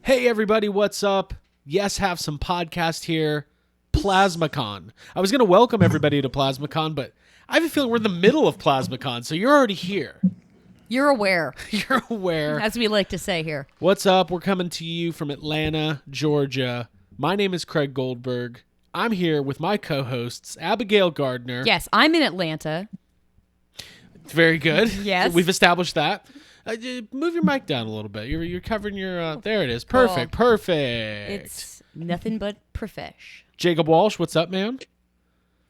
Hey everybody, what's up? Yes, have some podcast here. PlasmaCon. I was going to welcome everybody to PlasmaCon, but I have a feeling we're in the middle of PlasmaCon, so you're already here. You're aware. You're aware. As we like to say here. What's up? We're coming to you from Atlanta, Georgia. My name is Craig Goldberg. I'm here with my co-hosts, Abigail Gardner. Yes, I'm in Atlanta. Very good. Yes. We've established that. Move your mic down a little bit. You're covering your... there it is. Perfect. Cool. Perfect. It's nothing but profesh. Jacob Walsh, what's up, man?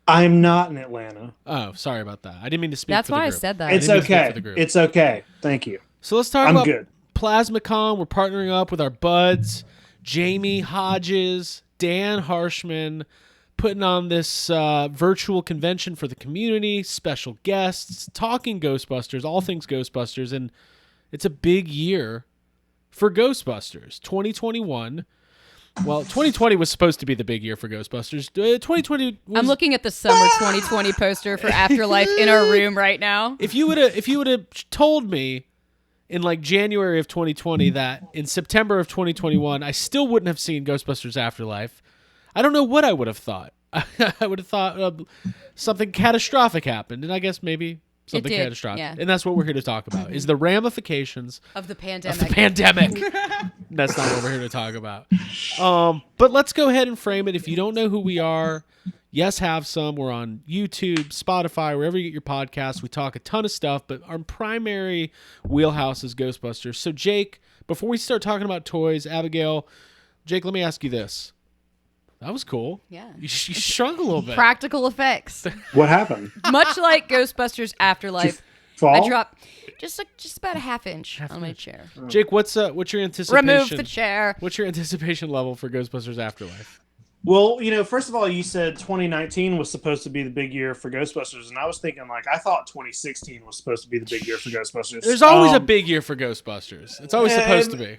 I'm not in Atlanta. Oh, sorry about that. I didn't mean to speak That's for the why group. I said that. It's okay. It's okay. Thank you. So let's talk I'm about good. PlasmaCon. We're partnering up with our buds, Jamie Hodges, Dan Harshman, putting on this virtual convention for the community, special guests, talking Ghostbusters, all things Ghostbusters, and it's a big year for Ghostbusters. 2021. Well, 2020 was supposed to be the big year for Ghostbusters. 2020 was... I'm looking at the summer 2020 poster for Afterlife in our room right now. If you would have told me in like January of 2020 that in September of 2021 I still wouldn't have seen Ghostbusters Afterlife, I don't know what I would have thought. I would have thought something catastrophic happened, and I guess maybe something did, catastrophic. yeah. And that's what we're here to talk about, is the ramifications Of the of pandemic. the pandemic. That's not what we're here to talk about. But let's go ahead and frame it. If you don't know who we are, yes, have some. We're on YouTube, Spotify, wherever you get your podcasts. We talk a ton of stuff, but our primary wheelhouse is Ghostbusters. So, Jake, before we start talking about toys, Abigail, Jake, let me ask you this. That was cool. Yeah. You shrunk a little bit. Practical effects. What happened? Much like Ghostbusters Afterlife, Fall? I dropped just about a half inch on my chair. Jake, what's your anticipation? Remove the chair. What's your anticipation level for Ghostbusters Afterlife? Well, first of all, you said 2019 was supposed to be the big year for Ghostbusters, and I was thinking, I thought 2016 was supposed to be the big year for Ghostbusters. There's always a big year for Ghostbusters. It's always supposed to be.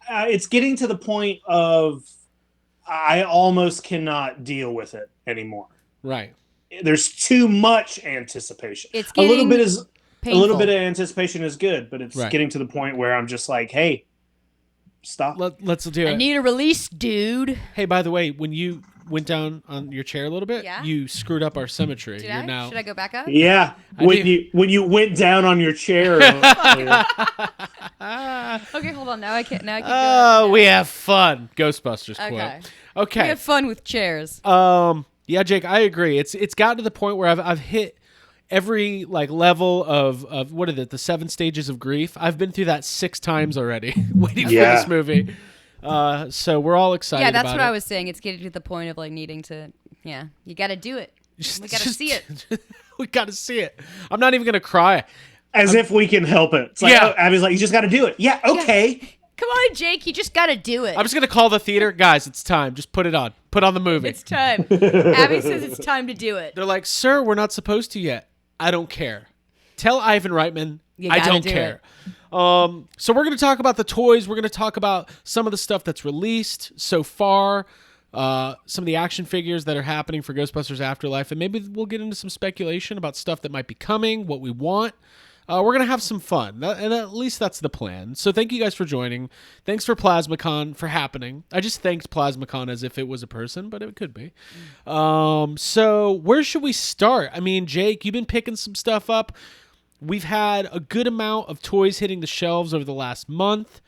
It's getting to the point of I almost cannot deal with it anymore. Right. There's too much anticipation. It's a little getting bit painful. a little bit of anticipation is good, but it's Right. getting to the point where I'm just like, hey, stop. Let's do I it. need a release, dude. Hey, by the way, when you went down on your chair a little bit, Yeah? you screwed up our symmetry. Did You're I? now Should I go back up? Yeah, I when do. you went down on your chair. Okay, hold on. Now I can't. Now I can go. Oh, we have fun. Ghostbusters Okay. quote. We Okay. have fun with chairs. Yeah, Jake, I agree. It's gotten to the point where I've hit every level of what is it? The 7 stages of grief. I've been through that 6 times already waiting for Yeah. this movie. So we're all excited Yeah, that's about what it. I was saying. It's getting to the point of needing to. Yeah, you got to do it. We got to see it. We got to see it. I'm not even going to cry. As if we can help it. It's like, Yeah. oh, Abby's like, you just got to do it. Yeah, okay. Come on, Jake. You just got to do it. I'm just going to call the theater. Guys, it's time. Just put it on. Put on the movie. It's time. Abby says it's time to do it. They're like, sir, we're not supposed to yet. I don't care. Tell Ivan Reitman, You I gotta don't do care. So we're going to talk about the toys. We're going to talk about some of the stuff that's released so far, some of the action figures that are happening for Ghostbusters Afterlife, and maybe we'll get into some speculation about stuff that might be coming, what we want. We're going to have some fun, and at least that's the plan. So thank you guys for joining. Thanks for PlasmaCon for happening. I just thanked PlasmaCon as if it was a person, but it could be. So where should we start? I mean, Jake, you've been picking some stuff up. We've had a good amount of toys hitting the shelves over the last month.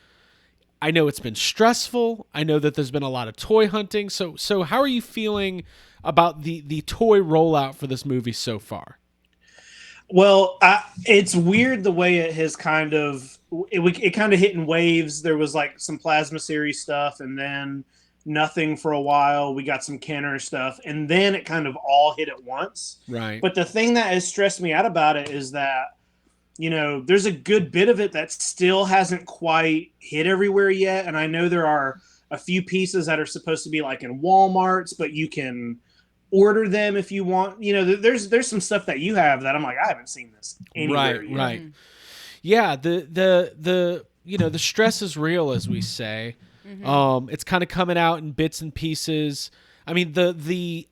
I know it's been stressful. I know that there's been a lot of toy hunting. So how are you feeling about the toy rollout for this movie so far? Well, it's weird the way it has kind of hit in waves. There was some Plasma series stuff, and then nothing for a while. We got some Kenner stuff, and then it kind of all hit at once. Right. But the thing that has stressed me out about it is that, there's a good bit of it that still hasn't quite hit everywhere yet. And I know there are a few pieces that are supposed to be in Walmarts, but you can order them if you want. There's some stuff that you have that I'm like, I haven't seen this anywhere yet. Right. Yeah, the stress is real, as we say. It's kind of coming out in bits and pieces. I mean, the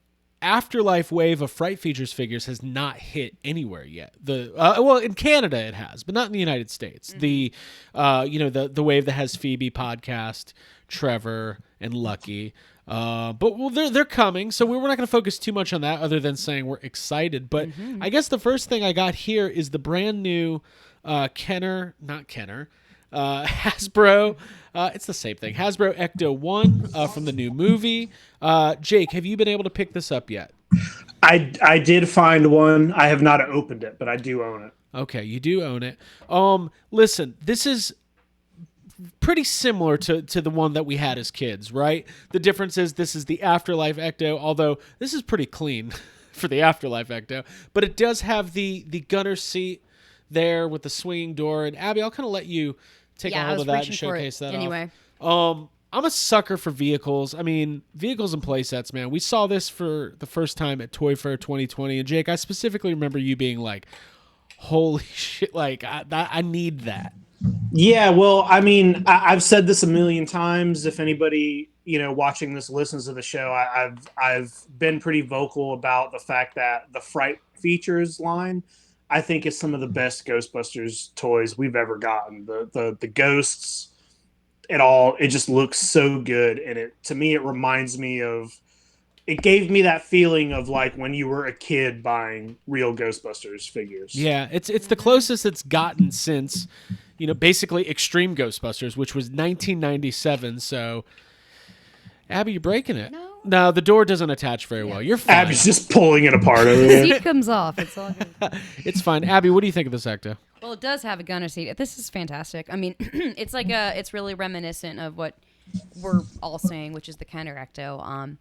Afterlife wave of Fright Features figures has not hit anywhere yet. Well, in Canada it has, but not in the United States. The the wave that has Phoebe, Podcast, Trevor, and Lucky. But they're coming, so we're not going to focus too much on that other than saying we're excited. But I guess the first thing I got here is the brand new Hasbro. It's the same thing. Hasbro Ecto1 from the new movie. Jake, have you been able to pick this up yet? I did find one. I have not opened it, but I do own it. Okay, you do own it. Listen, this is pretty similar to the one that we had as kids, right? The difference is this is the Afterlife Ecto, although this is pretty clean for the Afterlife Ecto, but it does have the gunner seat there with the swinging door. And Abby, I'll kind of let you take a hold of that and showcase that anyway. I'm a sucker for vehicles. I mean, vehicles and play sets, man. We saw this for the first time at Toy Fair 2020, and Jake, I specifically remember you being like, holy shit, like I need that. Yeah, well, I mean, I've said this a million times. If anybody, watching this listens to the show, I've been pretty vocal about the fact that the Fright Features line, I think, is some of the best Ghostbusters toys we've ever gotten. The ghosts, it just looks so good, and to me it reminds me of. It gave me that feeling of like when you were a kid buying real Ghostbusters figures. Yeah, it's the closest it's gotten since, basically Extreme Ghostbusters, which was 1997. So, Abby, you're breaking it. No, the door doesn't attach very well. You're fine. Abby's just pulling it apart over The there. seat comes off. It's all good. It's fine. Abby, what do you think of this Ecto? Well, it does have a gunner seat. This is fantastic. I mean, it's really reminiscent of what we're all saying, which is the Kenner Ecto.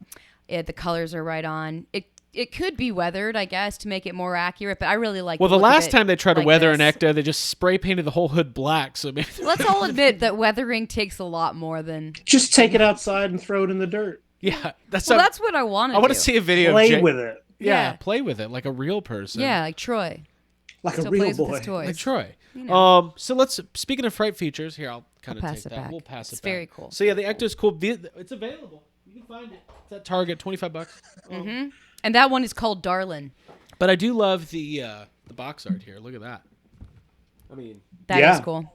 The colors are right on. It could be weathered, I guess, to make it more accurate, but I really like. Well, the last time they tried to weather an this. Ecto, they just spray painted the whole hood black. So maybe Let's all admit that weathering takes a lot more than Just take it outside and throw it in the dirt. yeah, that's what I want to do. I want to see a video. Play of with it Yeah, Yeah. play with it like a real person. Yeah, like Troy. like Still a real plays with boy. his toys. like Troy. You know. So let's. Speaking of Fright Features, here I'll kind of I'll take pass it that. back. We'll pass it It's back. very cool. So yeah, the Ecto's cool. It's available. You can find it. It's at Target, $25. Mm-hmm. And that one is called Darlin. But I do love the box art here. Look at that. I mean, That is Yeah. cool.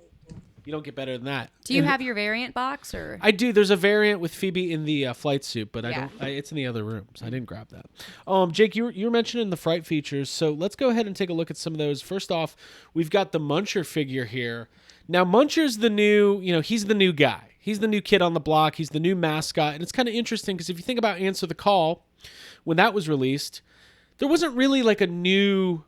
you don't get better than that. Do you have your variant box or? I do. There's a variant with Phoebe in the flight suit, but I Yeah. don't. It's in the other room, so I didn't grab that. Jake, you were mentioning the Fright Features, so let's go ahead and take a look at some of those. First off, we've got the Muncher figure here. Now, Muncher's the new. He's the new guy. He's the new kid on the block. He's the new mascot, and it's kind of interesting because if you think about Answer the Call, when that was released, there wasn't really like a new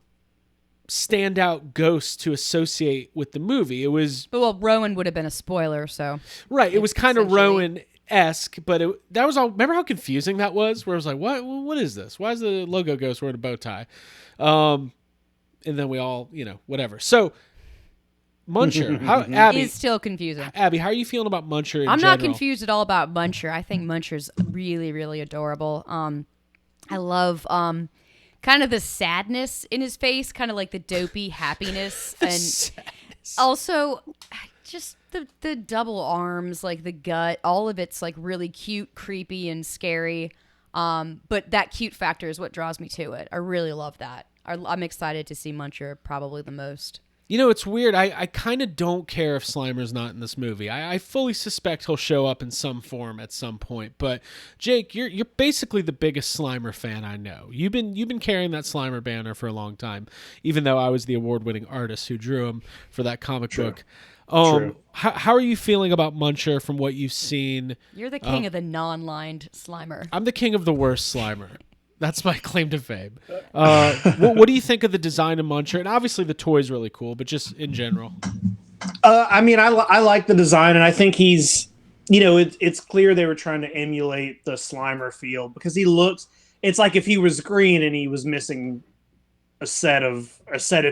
standout ghost to associate with the movie. It was Well, Rowan would have been a spoiler, so. right. It was kind of Essentially. Rowan-esque, but that was all. Remember how confusing that was? Where it was like, what is this? Why is the logo ghost wearing a bow tie? And then we all, whatever. So, Muncher, Abby, Is still confusing. Abby, how are you feeling about Muncher in I'm general? not confused at all about Muncher. I think Muncher's really, really adorable. I love kind of the sadness in his face, kind of like the dopey happiness, and also just the double arms, like the gut. All of it's like really cute, creepy, and scary. But that cute factor is what draws me to it. I really love that. I'm excited to see Muncher probably the most. It's weird. I kind of don't care if Slimer's not in this movie. I fully suspect he'll show up in some form at some point. But Jake, you're basically the biggest Slimer fan I know. You've been carrying that Slimer banner for a long time, even though I was the award-winning artist who drew him for that comic book. True. How are you feeling about Muncher from what you've seen? You're the king of the non-lined Slimer. I'm the king of the worst Slimer. That's my claim to fame. What do you think of the design of Muncher? And obviously the toy's really cool, but just in general. I mean, I like the design, and I think he's, it's clear they were trying to emulate the Slimer feel because he looks. It's like if he was green and he was missing a set of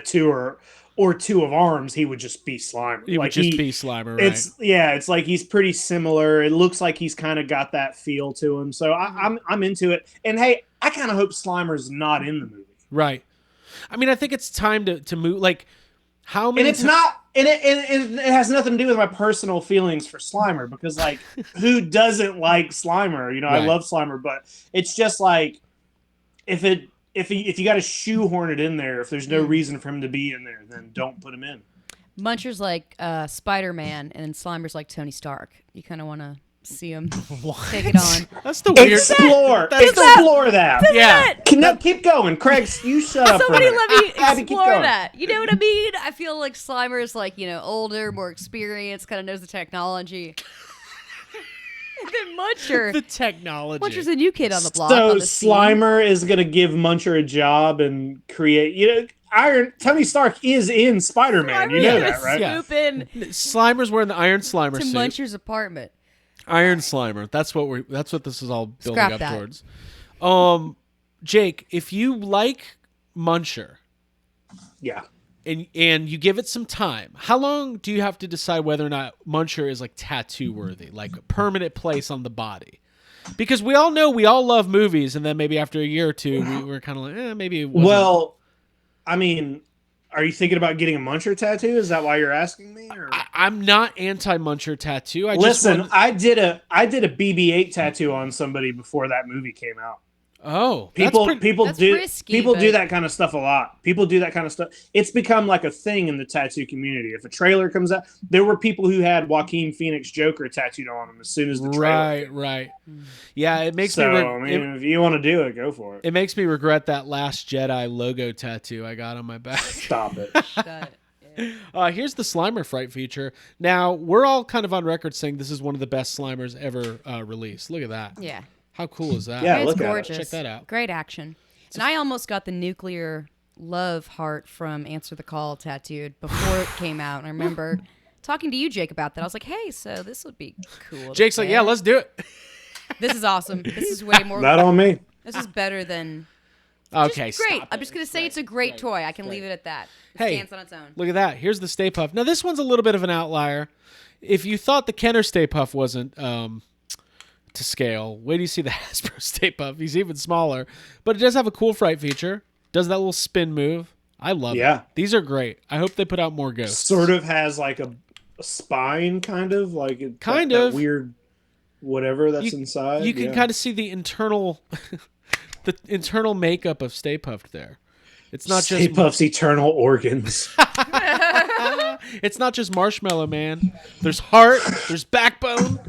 two or two of arms, he would just be Slimer. He would just be Slimer, right? It's like he's pretty similar. It looks like he's kind of got that feel to him. So I'm into it. And hey, I kind of hope Slimer's not in the movie. Right. I mean, I think it's time to move. Like, how many? And it's not. And it has nothing to do with my personal feelings for Slimer because, like, who doesn't like Slimer? Right. I love Slimer, but it's just like if you got to shoehorn it in there, if there's no reason for him to be in there, then don't put him in. Muncher's like Spider-Man, and Slimer's like Tony Stark. You kind of want to see him take it on. That's the weird. Explore that. Yeah. No, keep going, Craig. You shut up. Somebody for a minute. let me Abby, keep explore going. that. You know what I mean? I feel like Slimer is like, older, more experienced, kind of knows the technology. And then Muncher. The technology. Muncher's a new kid on the block. So on the scene. Slimer is gonna give Muncher a job and create. Tony Stark is in Spider-Man. You know that, right? Yeah. Swoop in Slimer's wearing the Iron Slimer to suit. Muncher's apartment. Iron Slimer. That's what this is all building Scrap up that. towards. Jake, if you like Muncher Yeah. and you give it some time, how long do you have to decide whether or not Muncher is like tattoo worthy, like a permanent place on the body? Because we all know we all love movies, and then maybe after a year or two, we're kind of like, maybe it wasn't. Well, I mean, are you thinking about getting a Muncher tattoo? Is that why you're asking me? Or? I'm not anti-Muncher tattoo. Listen, I did a BB-8 tattoo on somebody before that movie came out. Oh, People That's do risky, people do but- that kind of stuff a lot. People do that kind of stuff. It's become like a thing in the tattoo community. If a trailer comes out, there were people who had Joaquin Phoenix Joker tattooed on them as soon as the trailer. Right. Yeah, it makes So me. I mean, if you want to do it, go for it. It makes me regret that Last Jedi logo tattoo I got on my back. Stop it. Here's the Slimer Fright feature. Now, we're all kind of on record saying this is one of the best Slimers ever released. Look at that. Yeah. How cool is that? Yeah, It's look at it. gorgeous. Check that out. Great action. And I almost got the nuclear love heart from Answer the Call tattooed before it came out. And I remember talking to you, Jake, about that. I was like, hey, so this would be cool. Jake's like, yeah, let's do it. This is awesome. This is way more. Not on me. This is better than. Okay, Just great. stop I'm it. just going to say it's a great toy. I can leave it at that. It Hey, stands on its own. Look at that. Here's the Stay Puft. Now, this one's a little bit of an outlier. If you thought the Kenner Stay Puft wasn't to scale, wait till you see the Hasbro Stay Puft. He's even smaller. But it does have a cool fright feature. Does that little spin move. I love it. These are great. I hope they put out more ghosts. Sort of has like a spine, kind of like that weird whatever that's inside. You can kind of see the internal the internal makeup of Stay Puft there. It's not Stay just Puft's eternal organs. it's not just Marshmallow Man. There's heart. There's backbone.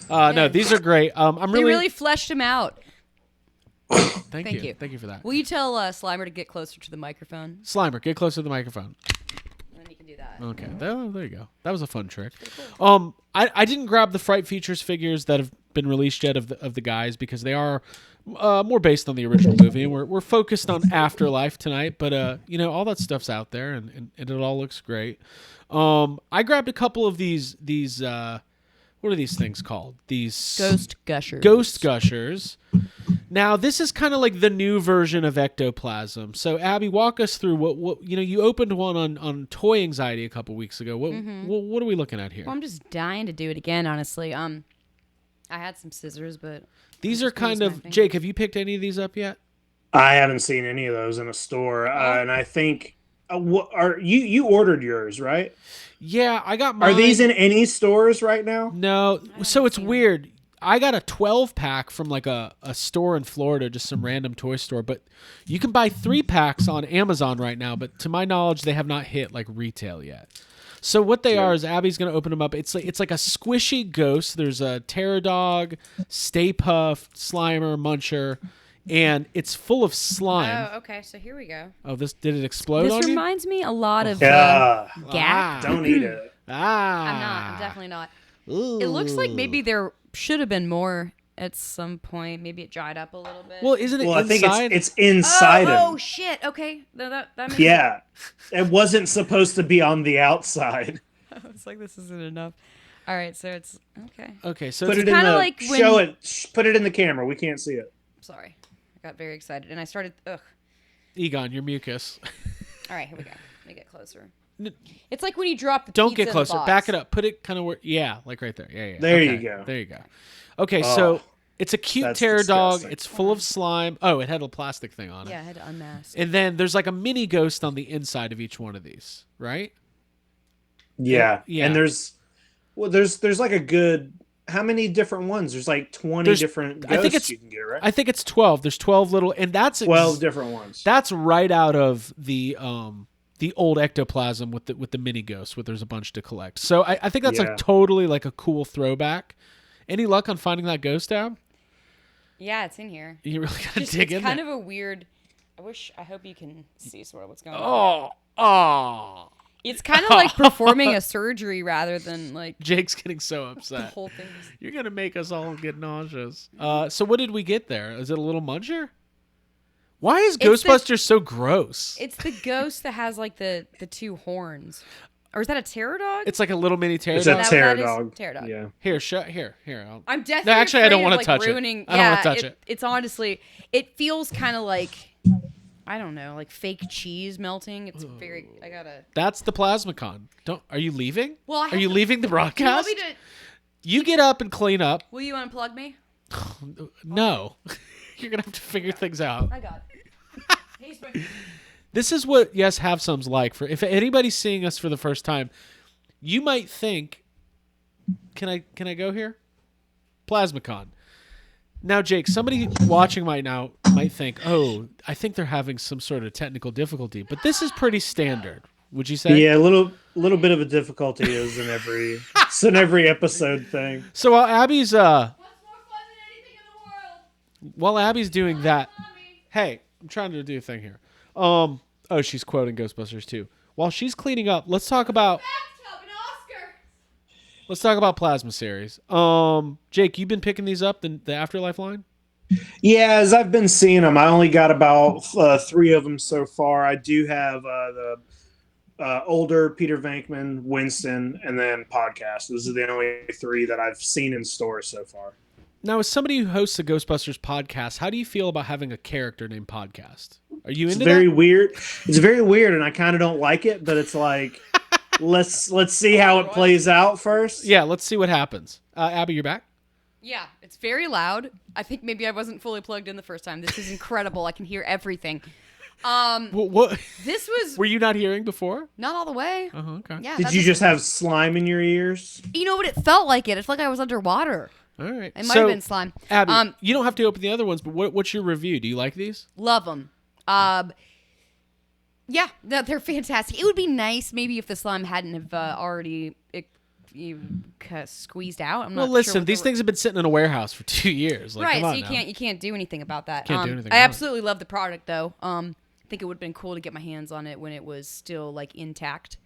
No, these are great. I'm They really, really fleshed him out. Thank you. Thank you for that. Will you tell Slimer to get closer to the microphone? Slimer, get closer to the microphone. Then you can do that. Okay, there you go. That was a fun trick. I didn't grab the Fright Features figures that have been released yet of the guys because they are more based on the original movie, and we're focused on Afterlife tonight. But all that stuff's out there, and it all looks great. I grabbed a couple of these. What are these things called? These Ghost Gushers. Ghost Gushers. Now, this is kind of like the new version of ectoplasm. So, Abby, walk us through what you opened one on Toy Anxiety a couple weeks ago. What are we looking at here? Well, I'm just dying to do it again, honestly. I had some scissors, but These are kind of Jake. Have you picked any of these up yet? I haven't seen any of those in a store, and I think you ordered yours, right? Yeah, I got mine. Are these in any stores right now? No. So it's weird. I got a 12-pack from like a store in Florida, just some random toy store. But you can buy 3-packs on Amazon right now. But to my knowledge, they have not hit like retail yet. So what they are is Abby's going to open them up. It's like a squishy ghost. There's a Terror Dog, Stay Puft, Slimer, Muncher, and it's full of slime. Oh, okay. So here we go. Oh, did it explode on This you? reminds me a lot of Yeah. Gap. Don't eat it. I'm not. I'm definitely not. It looks like maybe there should have been more at some point. Maybe it dried up a little bit. Well, isn't it Well, I think inside? it's inside oh him. shit. Okay. That makes Yeah. It wasn't supposed to be on the outside. It's like this isn't enough. All right. So it's okay. Okay, so Put it's it in kinda the like when- show it. Put it in the camera. We can't see it. Sorry. I got very excited and I started. Ugh. Egon, your mucus. All right. Here we go. Let me get closer. It's like when you drop the Don't pizza get in the closer. box. Back it up. Put it kind of where. Yeah, like right there. Yeah. There Okay, you go. There you go. Okay, Oh, so it's a cute that's terror dog. disgusting. It's full of slime. Oh, it had a plastic thing on it. Yeah, I had to unmask. And then there's like a mini ghost on the inside of each one of these, right? Yeah. Yeah. And there's like a good how many different ones? There's like 20 There's- different I think ghosts it's you can get, right? I think it's 12. There's 12 little, and that's 12 different ones. That's right out of the old ectoplasm with the mini ghosts, where there's a bunch to collect. So I think that's like totally like a cool throwback. Any luck on finding that ghost tab? Yeah, it's in here. You really gotta dig in. It's kind there. of a weird. I hope you can see sort of what's going on. Oh. It's kind of like performing a surgery rather than like Jake's getting so the upset. whole thing. You're gonna make us all get nauseous. So what did we get there? Is it a little muncher? Why is Ghostbusters so gross? It's the ghost that has like the two horns. Or is that a terror dog? It's like a little mini terror It's dog. a Is that terror what that is? dog. Terror dog. Yeah. Here. I'm definitely No, actually, I don't afraid wanna of, like, touch it. ruining, I don't wanna touch it. It's honestly, it feels kind of like, I don't know, like fake cheese melting. It's very, I gotta. That's the PlasmaCon. Are you leaving? Well, I are have you to- leaving the Do you want broadcast? me to, You get up and clean up. will you unplug me? No. You're going to have to figure things out. I got it. Hey, Spring. This is what Yes Have Some's like. For if anybody's seeing us for the first time, you might think, can I go here? PlasmaCon. Now, Jake, somebody watching might think, oh, I think they're having some sort of technical difficulty, but this is pretty standard. Would you say? Yeah, a little bit of a difficulty is in every episode thing. So while Abby's What's more fun than anything in the world? while Abby's doing that, hey, I'm trying to do a thing here. Oh, she's quoting Ghostbusters too. While she's cleaning up, let's talk about Plasma series. Jake, you've been picking these up, the Afterlife line? Yeah, as I've been seeing them, I only got about 3 of them so far. I do have the older Peter Venkman, Winston, and then Podcast. Those are the only 3 that I've seen in stores so far. Now, as somebody who hosts a Ghostbusters podcast, how do you feel about having a character named Podcast? Are you into very that? weird. It's very weird, and I kind of don't like it. But it's like, let's see how it plays out first. Yeah, let's see what happens. Abby, you're back? Yeah, it's very loud. I think maybe I wasn't fully plugged in the first time. This is incredible. I can hear everything. What? This was Were you not hearing before? not all the way. Okay. Yeah. Did that's you just have slime in your ears? You know what? It felt like it. It's like I was underwater. All right. It might have been slime. Abby, you don't have to open the other ones, but what's your review? Do you like these? Love them. Yeah, they're fantastic. It would be nice maybe if the slime hadn't have already squeezed out. I'm not Well, sure listen, what these things have been sitting in a warehouse for 2 years. Like, right, come so on you now. can't do anything about that. Can't do anything I about it. absolutely love the product though. I think it would have been cool to get my hands on it when it was still like intact.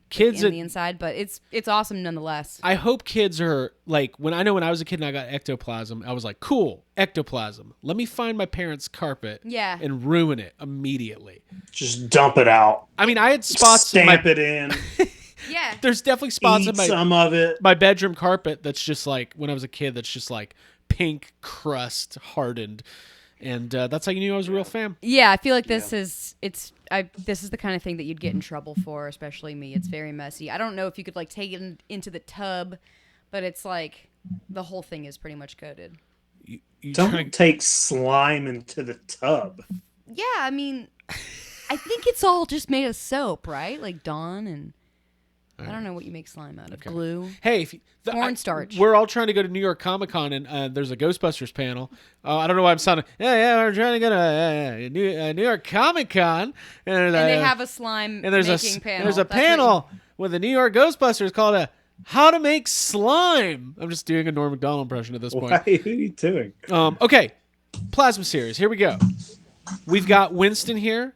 Kids in the inside, but it's awesome nonetheless. I hope kids are like when I was a kid and I got ectoplasm, I was like, cool, ectoplasm. Let me find my parents' carpet and ruin it immediately. Just dump it out. I mean, I had spots Stamp it in. Yeah. There's definitely spots Eat in some of it. my bedroom carpet that's just like when I was a kid that's just like pink crust hardened. And that's how you knew I was a real fan. Yeah, I feel like this is the kind of thing that you'd get in trouble for, especially me. It's very messy. I don't know if you could like take it into the tub, but it's like the whole thing is pretty much coated. You Don't take slime into the tub. Yeah, I mean, I think it's all just made of soap, right? Like Dawn and I don't know what you make slime out of. Okay. Glue. Hey, Cornstarch. We're all trying to go to New York Comic Con, and there's a Ghostbusters panel. I don't know why I'm sounding. Yeah, we're trying to go to New York Comic Con, And they have a slime and there's making panel. There's a That's what panel with the New York Ghostbusters called How to Make Slime. I'm just doing a Norm Macdonald impression at this point. What are you doing? Okay, Plasma series. Here we go. We've got Winston here.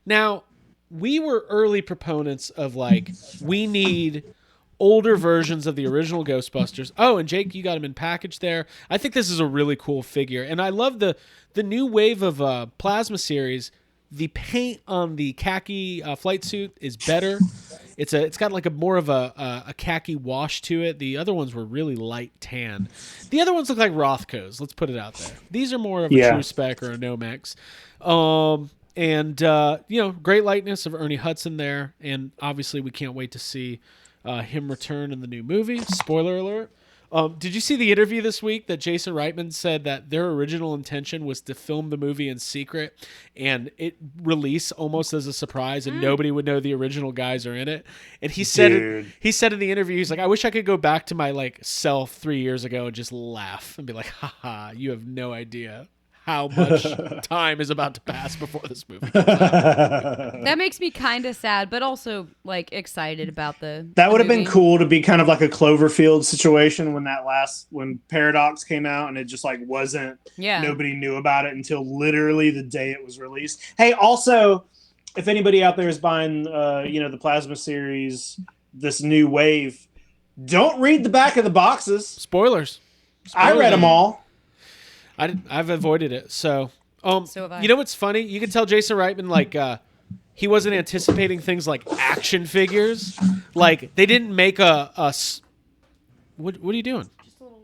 Now, we were early proponents of like, we need older versions of the original Ghostbusters. Oh, and Jake, you got him in package there. I think this is a really cool figure. And I love the new wave of Plasma series. The paint on the khaki flight suit is better. It's got like a more of a khaki wash to it. The other ones were really light tan. The other ones look like Rothkos. Let's put it out there. These are more of a true spec or a Nomex. And great likeness of Ernie Hudson there. And obviously we can't wait to see him return in the new movie. Spoiler alert. Did you see the interview this week that Jason Reitman said that their original intention was to film the movie in secret and it release almost as a surprise and nobody would know the original guys are in it? And he said he said in the interview, he's like, I wish I could go back to my like self 3 years ago and just laugh and be like, haha, you have no idea how much time is about to pass before this movie comes out. That makes me kind of sad, but also like excited about That would have been cool to be kind of like a Cloverfield situation when Paradox came out and it just like wasn't. Yeah. Nobody knew about it until literally the day it was released. Hey, also, if anybody out there is buying, the Plasma series, this new wave, don't read the back of the boxes. Spoilers. I read them all. I've avoided it. So have I. You know what's funny? You can tell Jason Reitman like he wasn't anticipating things like action figures. Like they didn't make a what are you doing? Just a little...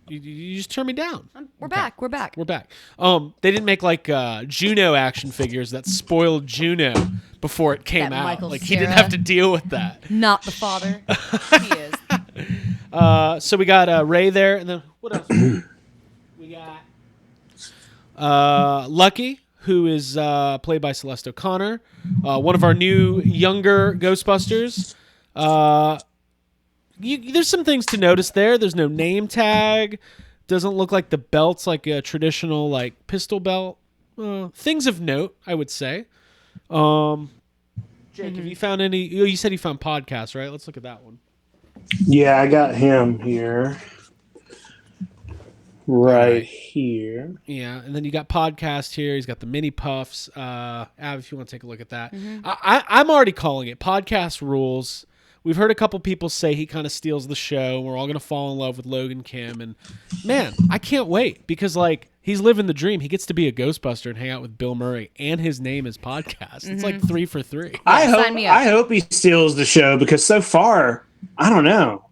You just turned me down. We're back. We're back. They didn't make like Juno action figures that spoiled Juno before it came That out. Michael Like he Cera. didn't have to deal with that. Not the father. He is. So we got Ray there, and then what else? We got Lucky, who is played by Celeste O'Connor, one of our new younger Ghostbusters. There's some things to notice there. There's no name tag. Doesn't look like the belt's like a traditional like pistol belt. Things of note, I would say. Jake, have you found any? You said you found podcasts, right? Let's look at that one. Yeah, I got him here. Right here. Yeah, and then you got podcast here. He's got the mini puffs. Av, if you want to take a look at that. I'm already calling it. Podcast rules. We've heard a couple people say he kind of steals the show. We're all going to fall in love with Logan Kim. And, man, I can't wait because, like, he's living the dream. He gets to be a Ghostbuster and hang out with Bill Murray, and his name is podcast. It's like 3 for 3. Sign me up. I hope he steals the show because so far, I don't know.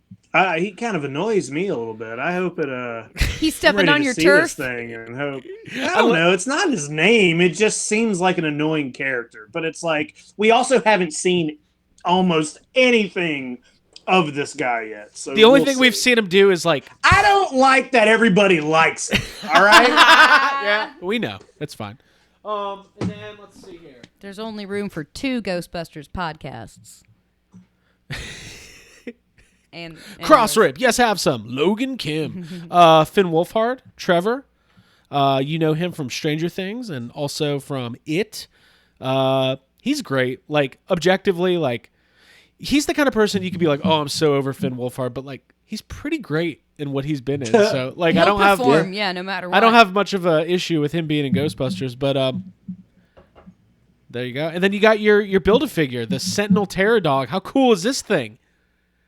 He kind of annoys me a little bit. I hope it. He's stepping on your turf. This thing and hope. I don't know. It's not his name. It just seems like an annoying character. But it's like we also haven't seen almost anything of this guy yet. So the only thing we've seen him do is like. I don't like that everybody likes it. All right. Yeah, we know. That's fine. And then let's see here. There's only room for 2 Ghostbusters podcasts. And Cross Rip, yes, have some. Logan Kim, Finn Wolfhard, Trevor. You know him from Stranger Things and also from It. He's great. Like objectively, like he's the kind of person you could be like, oh, I'm so over Finn Wolfhard, but like he's pretty great in what he's been in. So like He'll I don't perform, have no matter what. I don't have much of a issue with him being in Ghostbusters, but there you go. And then you got your Build-A-Figure, the Sentinel Terror Dog. How cool is this thing?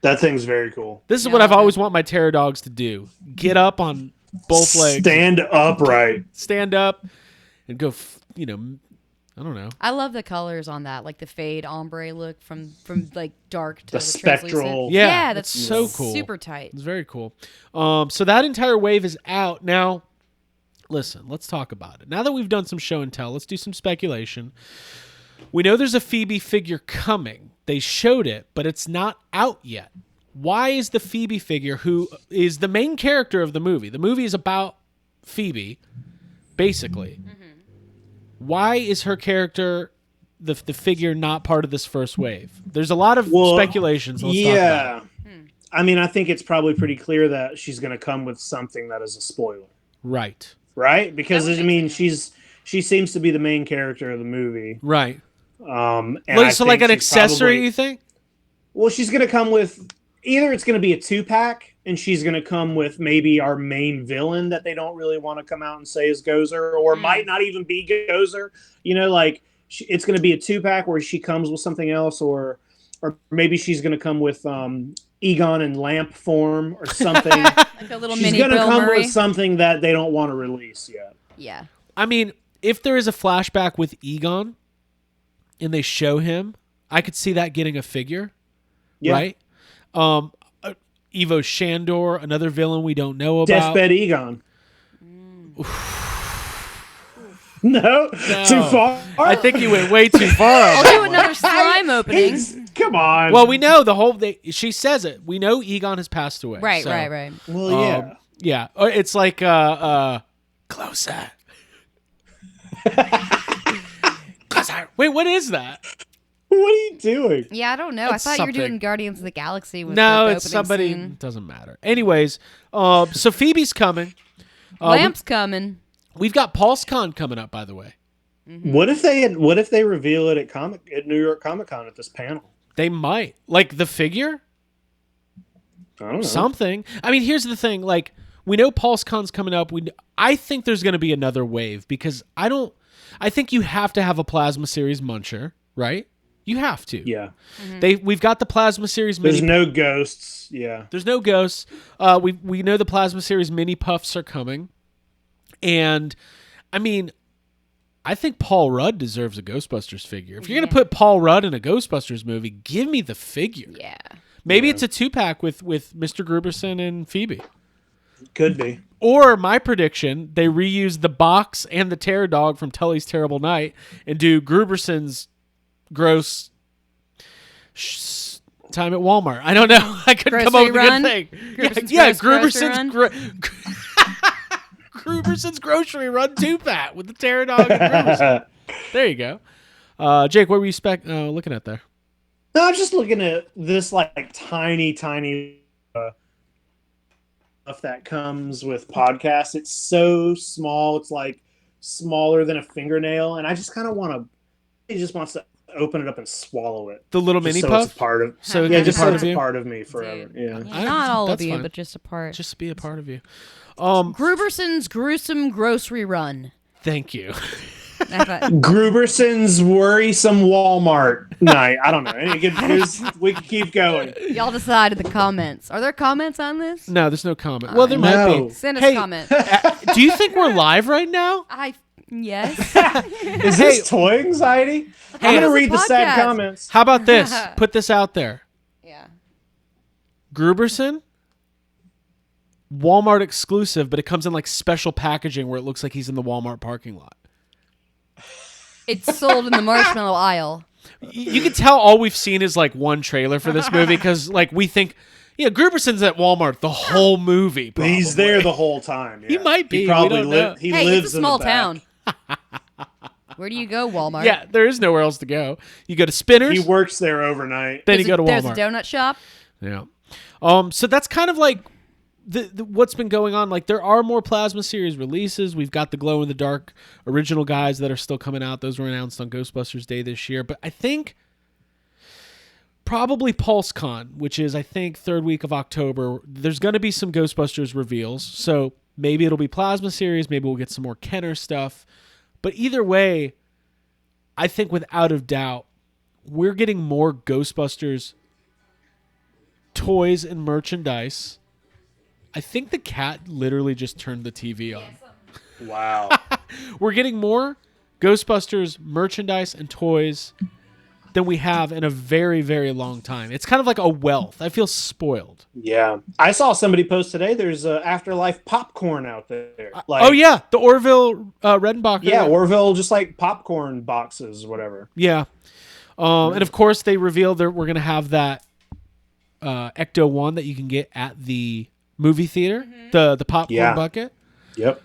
That thing's very cool. This is what I've always want my terror dogs to do. Get up on both legs. Stand upright. Stand up and go, I don't know. I love the colors on that, like the fade ombre look from like dark to The spectral. translucent. Yeah, that's so cool. Super tight. It's very cool. So that entire wave is out. Now, listen, let's talk about it. Now that we've done some show and tell, let's do some speculation. We know there's a Phoebe figure coming. They showed it, but it's not out yet. Why is the Phoebe figure, who is the main character of the movie is about Phoebe, basically. Why is her character, the figure, not part of this first wave? There's a lot of speculations. Let's talk about it. I mean, I think it's probably pretty clear that she's going to come with something that is a spoiler. Right? Because, I mean, she seems to be the main character of the movie. Right. And so like an accessory, you think? Well, she's going to come with either it's going to be a 2-pack, and she's going to come with maybe our main villain that they don't really want to come out and say is Gozer, or might not even be Gozer. Like it's going to be a 2-pack where she comes with something else, or maybe she's going to come with Egon in lamp form or something. Like a little she's mini going to Bill come Murray. with something that they don't want to release yet. Yeah. I mean, if there is a flashback with Egon and they show him, I could see that getting a figure, right? Ivo Shandor, another villain we don't know about. Deathbed Egon. No, too far. I think you went way too far. I'll do another slime opening. Come on. Well, we know the whole. She says it. We know Egon has passed away. Right, so, right. Well, yeah. Yeah. It's like closer. Closer. Wait, what is that? What are you doing? Yeah, I don't know. It's I thought you were something. doing Guardians of the Galaxy. With No, the it's opening somebody. scene. It doesn't matter. Anyways, so Phoebe's coming. Lamp's coming. We've got PulseCon coming up, by the way. Mm-hmm. What if they reveal it at New York Comic Con at this panel? They might like the figure. I don't know. Something. I mean, here's the thing. Like, we know PulseCon's coming up. I think there's going to be another wave because I think you have to have a Plasma Series Muncher, right? You have to. Yeah. We've got the Plasma Series There's mini. no ghosts. Yeah. There's no ghosts. We know the Plasma Series mini puffs are coming, and I mean, I think Paul Rudd deserves a Ghostbusters figure. If you're gonna put Paul Rudd in a Ghostbusters movie, give me the figure. Yeah. Maybe it's a 2-pack with Mr. Gruberson and Phoebe. Could be. Or my prediction, they reuse the box and the Terror Dog from Tully's Terrible Night and do Gruberson's gross time at Walmart. I don't know. I couldn't come up with Grocery a run? good thing. Gruberson's Yeah, grocery run? Gruberson's Grocery Run 2-pack with the Terror Dog and Gruberson. There you go. Jake, what were you looking at there? No, I'm just looking at this like tiny stuff that comes with podcasts. It's so small. It's like smaller than a fingernail, and I just kind of want to. He just wants to open it up and swallow it. The little Just mini so puff? It's a part of. So Yeah, it's just part so of it's you? a part of me forever. Yeah. Not all of That's you, fine. but just a part. Just be a part of you. Gruberson's gruesome grocery run. Thank you. I thought, Gruberson's worrisome Walmart night. I don't know. We can keep going. y'all decide in the comments. Are there comments on this? No, there's no comment. Well, there might No. be. Send us Hey, a comment. Do you think we're live right now? Yes. Is this toy anxiety? I'm Hey, gonna it's a read the sad podcast. comments. How about this? Put this out there. Yeah. Gruberson, Walmart exclusive, but it comes in like special packaging where it looks like he's in the Walmart parking lot. It's sold in the marshmallow aisle. You can tell all we've seen is like one trailer for this movie because like we think, yeah, Gruberson's at Walmart the whole movie. Probably. He's there the whole time. Yeah. He might be. He probably We don't know. He Hey, lives it's a small in the back. town. Where do you go, Walmart? Yeah, there is nowhere else to go. You go to Spinners, He works there overnight. then you go to There's a Walmart. donut shop. Yeah. So that's kind of like the what's been going on. Like there are more Plasma Series releases. We've got the Glow in the Dark original guys that are still coming out. Those were announced on Ghostbusters Day this year. But I think probably PulseCon, which is I think third week of October, there's going to be some Ghostbusters reveals. So maybe it'll be Plasma Series. Maybe we'll get some more Kenner stuff. But either way, I think without a doubt, we're getting more Ghostbusters toys and merchandise. I think the cat literally just turned the TV on. Wow. We're getting more Ghostbusters merchandise and toys than we have in a very, very long time. It's kind of like a wealth. I feel spoiled. Yeah. I saw somebody post today. There's Afterlife popcorn out there. Oh, yeah. The Orville Redenbacher. Yeah, Orville, just like popcorn boxes, whatever. Yeah. And of course, they revealed that we're going to have that Ecto1 that you can get at the movie theater, the popcorn bucket. Yep.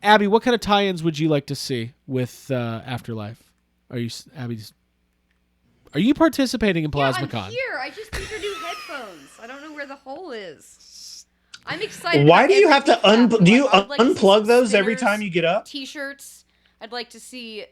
Abby, what kind of tie-ins would you like to see with Afterlife? Are you participating in PlasmaCon? I'm here. I just need your new headphones. I don't know where the hole is. I'm excited. Why about do you have to everything do you Afterlife. I would like to see unplug some those every stickers, time you get up? T-shirts. I'd like to see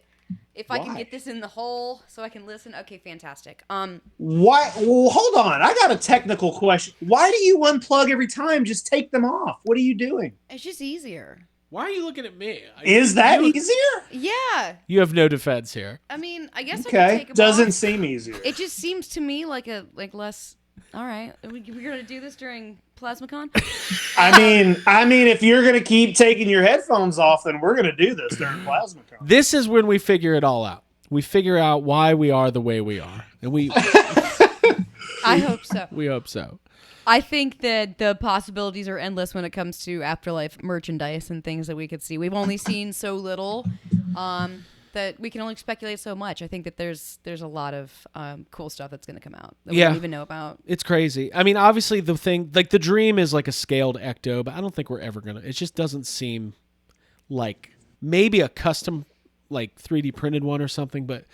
if I can Why? get this in the hole so I can listen. Okay, fantastic. Why? Well, hold on. I got a technical question. Why do you unplug every time? Just take them off. What are you doing? It's just easier. Why are you looking at me? Is that easier? Yeah. You have no defense here. I mean, I guess I Okay. can take them Doesn't off. seem easier. It just seems to me like less. All right, we're gonna do this during PlasmaCon. I mean, if you're gonna keep taking your headphones off, then we're gonna do this during PlasmaCon. This is when we figure it all out. We figure out why we are the way we are, and we I hope so. we hope so. I think that the possibilities are endless when it comes to Afterlife merchandise and things that we could see. We've only seen so little. that we can only speculate so much. I think that there's a lot of cool stuff that's going to come out that we Yeah. don't even know about. It's crazy. I mean, obviously the thing, like the dream is like a scaled Ecto, but I don't think we're ever going to, it just doesn't seem like maybe a custom like 3D printed one or something, but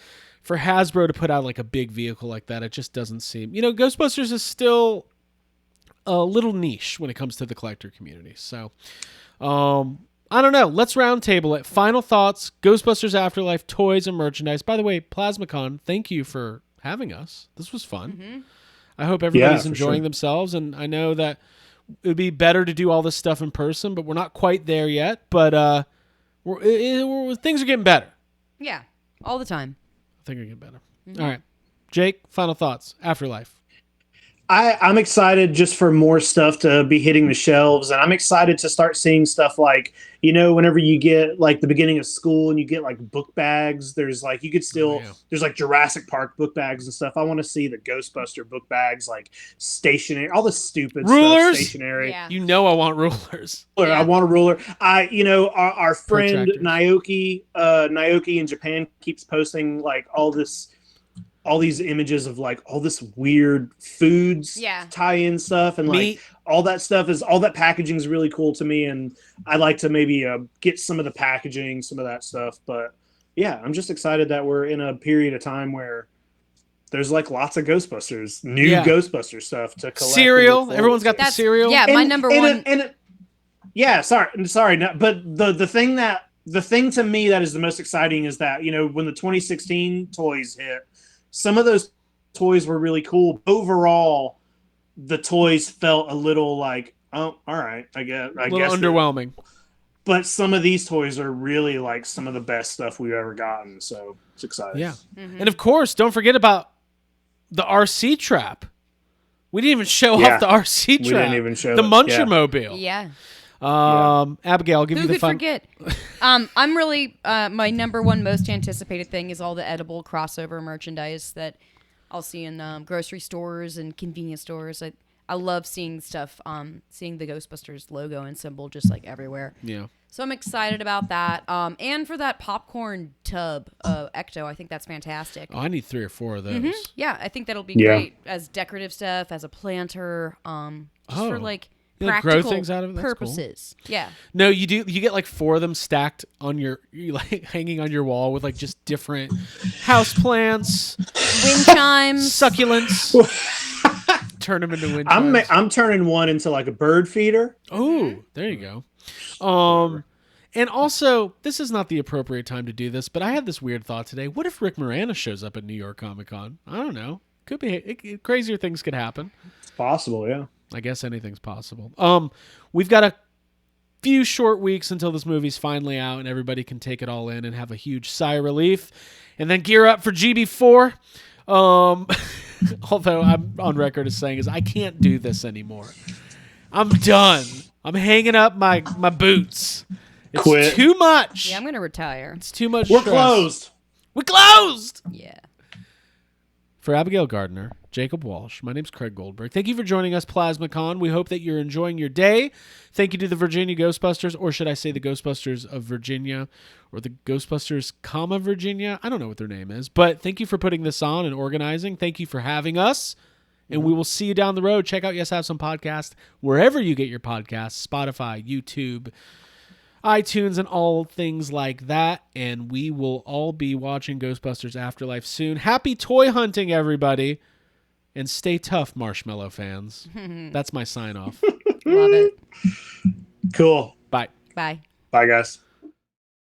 for Hasbro to put out like a big vehicle like that, it just doesn't seem, Ghostbusters is still a little niche when it comes to the collector community. So, I don't know. Let's roundtable it. Final thoughts, Ghostbusters Afterlife, toys and merchandise. By the way, PlasmaCon, thank you for having us. This was fun. Mm-hmm. I hope everybody's for enjoying sure. themselves, and I know that it would be better to do all this stuff in person, but we're not quite there yet. But things are getting better. Yeah, all the time. I think they're getting better. All right. Jake, final thoughts. Afterlife. I'm excited just for more stuff to be hitting the shelves, and I'm excited to start seeing stuff like, whenever you get like the beginning of school and you get like book bags, there's like you could still there's like Jurassic Park book bags and stuff. I want to see the Ghostbuster book bags, like stationary, all the stupid Rulers? stuff stationary. Yeah. I want rulers. I want a ruler. Our friend Protractors. Naoki in Japan keeps posting like all these images of like all this weird foods tie-in stuff, and like all that packaging is really cool to me, and I'd like to maybe get some of the packaging, some of that stuff. But yeah, I'm just excited that we're in a period of time where there's like lots of Ghostbusters, new Ghostbuster stuff to collect. Cereal. Everyone's got the cereal. Yeah, my number one. Sorry, no, but the thing to me that is the most exciting is that when the 2016 toys hit, some of those toys were really cool. Overall, the toys felt a little like, oh, all right, I guess underwhelming. But some of these toys are really like some of the best stuff we've ever gotten. So it's exciting. Yeah, and of course, don't forget about the RC trap. We didn't even show off the RC trap. We didn't even show the Muncher mobile. Yeah. Abigail, I'll give you the fun. Who could forget? I'm really my number one most anticipated thing is all the edible crossover merchandise that I'll see in grocery stores and convenience stores. I love seeing stuff, seeing the Ghostbusters logo and symbol just like everywhere. Yeah. So I'm excited about that. And for that popcorn tub Ecto, I think that's fantastic. Oh, I need 3 or 4 of those. Mm-hmm. Yeah, I think that'll be great as decorative stuff, as a planter, for like practical grow things out of it? That's purposes. Cool. Yeah. No, you do. You get like 4 of them stacked on like hanging on your wall with like just different house plants, wind chimes, succulents. Turn them into wind chimes. I'm turning one into like a bird feeder. Oh, there you go. And also, this is not the appropriate time to do this, but I had this weird thought today. What if Rick Moranis shows up at New York Comic Con? I don't know. Could be crazier things could happen. It's possible, yeah. I guess anything's possible. We've got a few short weeks until this movie's finally out and everybody can take it all in and have a huge sigh of relief and then gear up for GB4. Although I'm on record as saying is I can't do this anymore. I'm done. I'm hanging up my boots. It's Quit. too much. Yeah, I'm going to retire. It's too much We're stress. closed. We're closed. Yeah. For Abigail Gardner, Jacob Walsh, my name's Craig Goldberg. Thank you for joining us, PlasmaCon. We hope that you're enjoying your day. Thank you to the Virginia Ghostbusters, or should I say the Ghostbusters of Virginia, or the Ghostbusters, Virginia. I don't know what their name is, but thank you for putting this on and organizing. Thank you for having us, and we will see you down the road. Check out Yes Have Some Podcast wherever you get your podcasts, Spotify, YouTube, iTunes, and all things like that. And we will all be watching Ghostbusters Afterlife soon. Happy toy hunting, everybody. And stay tough, Marshmallow fans. That's my sign off. Love it. Cool. Bye. Bye. Bye, guys.